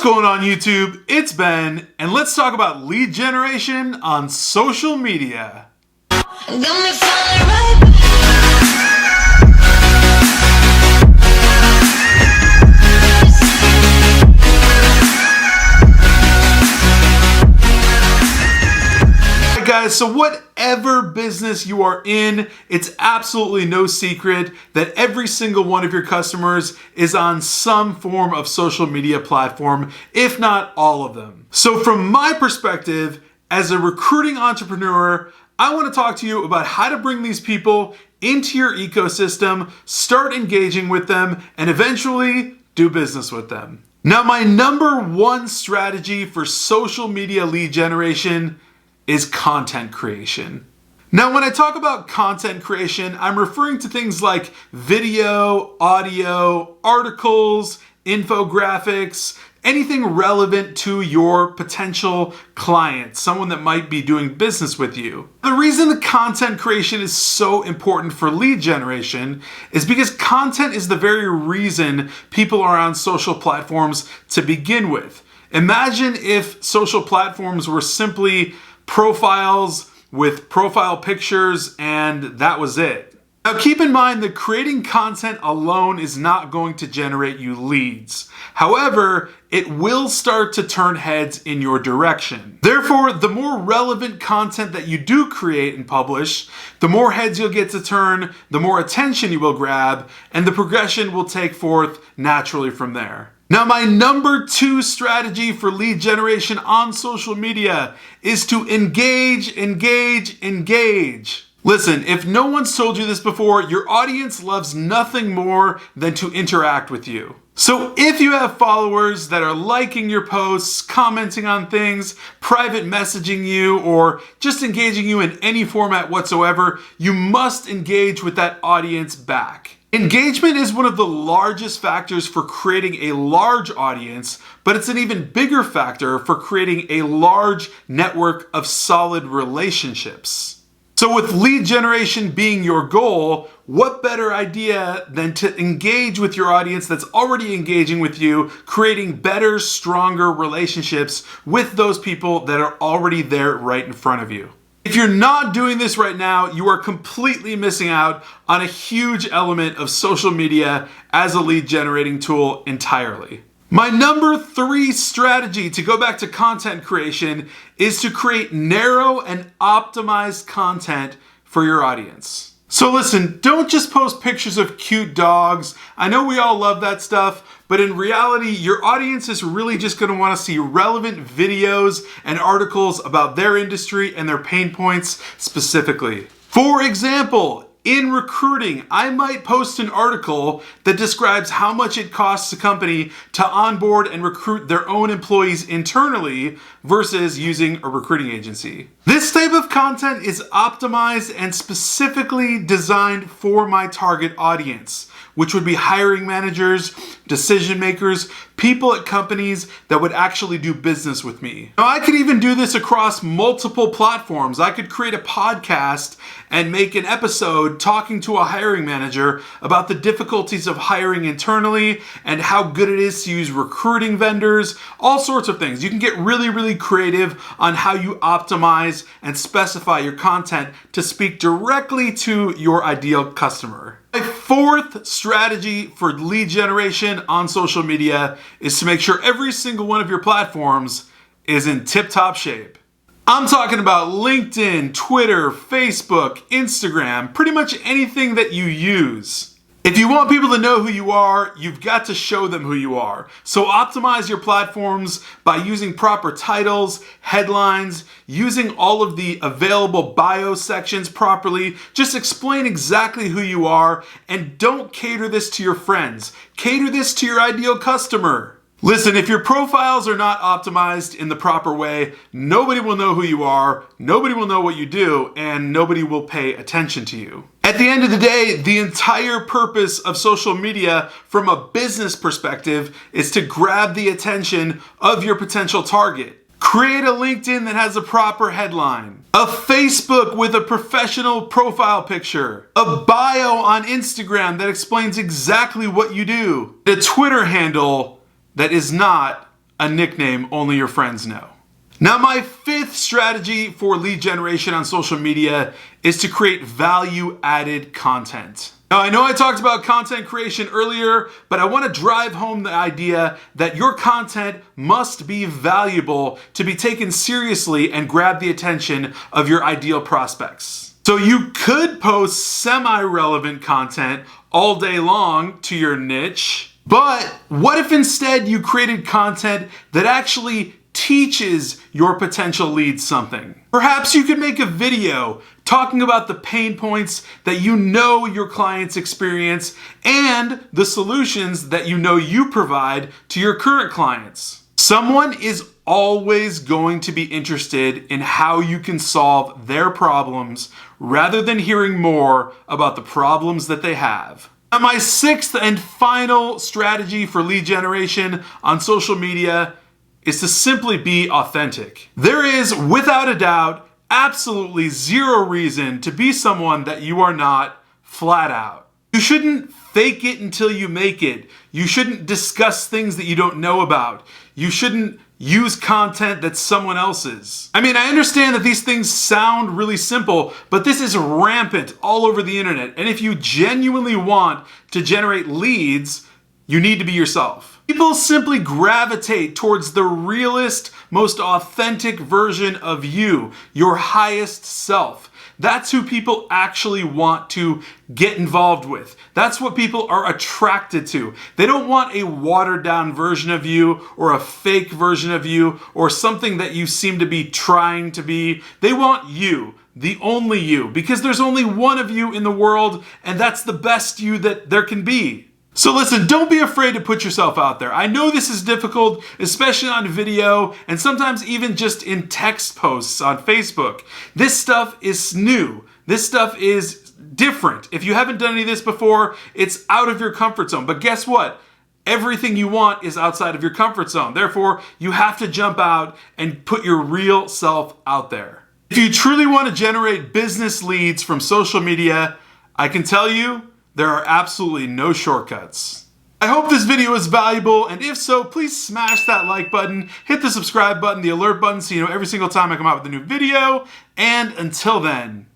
What's going on YouTube? It's Ben, and let's talk about lead generation on social media. Guys, so whatever business you are in, it's absolutely no secret that every single one of your customers is on some form of social media platform, if not all of them. So from my perspective, as a recruiting entrepreneur, I want to talk to you about how to bring these people into your ecosystem, start engaging with them, and eventually do business with them. Now, my number one strategy for social media lead generation is content creation. Now, when I talk about content creation, I'm referring to things like video, audio, articles, infographics, anything relevant to your potential client, someone that might be doing business with you. The reason the content creation is so important for lead generation is because content is the very reason people are on social platforms to begin with. Imagine if social platforms were simply profiles with profile pictures and that was it. Now keep in mind that creating content alone is not going to generate you leads. However, it will start to turn heads in your direction. Therefore, the more relevant content that you do create and publish, the more heads you'll get to turn, the more attention you will grab, and the progression will take forth naturally from there. Now, my number two strategy for lead generation on social media is to engage. Listen, if no one's told you this before, your audience loves nothing more than to interact with you. So if you have followers that are liking your posts, commenting on things, private messaging you, or just engaging you in any format whatsoever, you must engage with that audience back. Engagement is one of the largest factors for creating a large audience, but it's an even bigger factor for creating a large network of solid relationships. So with lead generation being your goal, what better idea than to engage with your audience that's already engaging with you, creating better, stronger relationships with those people that are already there right in front of you. If you're not doing this right now, you are completely missing out on a huge element of social media as a lead generating tool entirely. My number three strategy, to go back to content creation, is to create narrow and optimized content for your audience. So listen, don't just post pictures of cute dogs. I know we all love that stuff, but in reality, your audience is really just going to want to see relevant videos and articles about their industry and their pain points specifically. For example, in recruiting, I might post an article that describes how much it costs a company to onboard and recruit their own employees internally versus using a recruiting agency. This type of content is optimized and specifically designed for my target audience, which would be hiring managers, decision makers, people at companies that would actually do business with me. Now, I could even do this across multiple platforms. I could create a podcast and make an episode talking to a hiring manager about the difficulties of hiring internally and how good it is to use recruiting vendors, all sorts of things. You can get really creative on how you optimize and specify your content to speak directly to your ideal customer. My fourth strategy for lead generation on social media is to make sure every single one of your platforms is in tip-top shape. I'm talking about LinkedIn, Twitter, Facebook, Instagram, pretty much anything that you use. If you want people to know who you are, you've got to show them who you are. So optimize your platforms by using proper titles, headlines, using all of the available bio sections properly. Just explain exactly who you are and don't cater this to your friends. Cater this to your ideal customer. Listen, if your profiles are not optimized in the proper way, nobody will know who you are, nobody will know what you do, and nobody will pay attention to you. At the end of the day, the entire purpose of social media from a business perspective is to grab the attention of your potential target. Create a LinkedIn that has a proper headline, a Facebook with a professional profile picture, a bio on Instagram that explains exactly what you do, a Twitter handle that is not a nickname only your friends know. Now, my fifth strategy for lead generation on social media is to create value-added content. Now, I know I talked about content creation earlier, but I want to drive home the idea that your content must be valuable to be taken seriously and grab the attention of your ideal prospects. So you could post semi-relevant content all day long to your niche, but what if instead you created content that actually teaches your potential leads something? Perhaps you could make a video talking about the pain points that you know your clients experience and the solutions that you know you provide to your current clients. Someone is always going to be interested in how you can solve their problems rather than hearing more about the problems that they have. Now, my sixth and final strategy for lead generation on social media is to simply be authentic. There is, without a doubt, absolutely zero reason to be someone that you are not, flat out. You shouldn't fake it until you make it. You shouldn't discuss things that you don't know about. You shouldn't use content that's someone else's. I mean, I understand that these things sound really simple, but this is rampant all over the internet. And if you genuinely want to generate leads, you need to be yourself. People simply gravitate towards the realest, most authentic version of you, your highest self. That's who people actually want to get involved with. That's what people are attracted to. They don't want a watered down version of you or a fake version of you or something that you seem to be trying to be. They want you, the only you, because there's only one of you in the world, and that's the best you that there can be. So listen, don't be afraid to put yourself out there. I know this is difficult, especially on video and sometimes even just in text posts on Facebook. This stuff is new. This stuff is different. If you haven't done any of this before, it's out of your comfort zone. But guess what? Everything you want is outside of your comfort zone. Therefore, you have to jump out and put your real self out there. If you truly want to generate business leads from social media, I can tell you, there are absolutely no shortcuts. I hope this video was valuable, and if so, please smash that like button, hit the subscribe button, the alert button so you know every single time I come out with a new video, and until then,